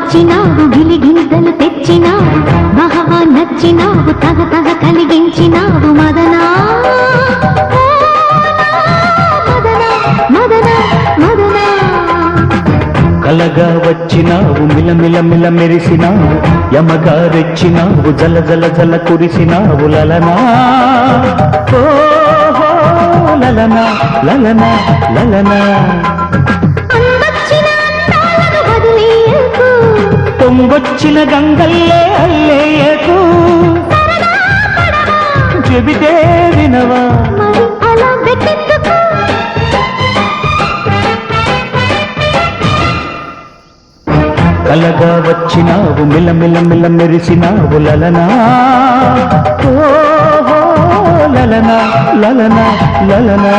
వచ్చినావు గిలిగింతలు తెచ్చినావు మహా నచ్చినావు తగ తగ కలిగించినావు మదనా మదనా మదనా మదనా కలగా వచ్చినావు మిలమిల మిల మెరిసినావు యమగా రెచ్చినావు జల జల జల కురిసినావు లలనా ఓహో లలనా లలనా లలనా పొంగొచ్చిన గంగల్లే అల్లేయకు చెబితే వినవా కలగా వచ్చినావు మిలమిల మిల మెరిసినావు లలనా ఓహో లలనా లలనా లలనా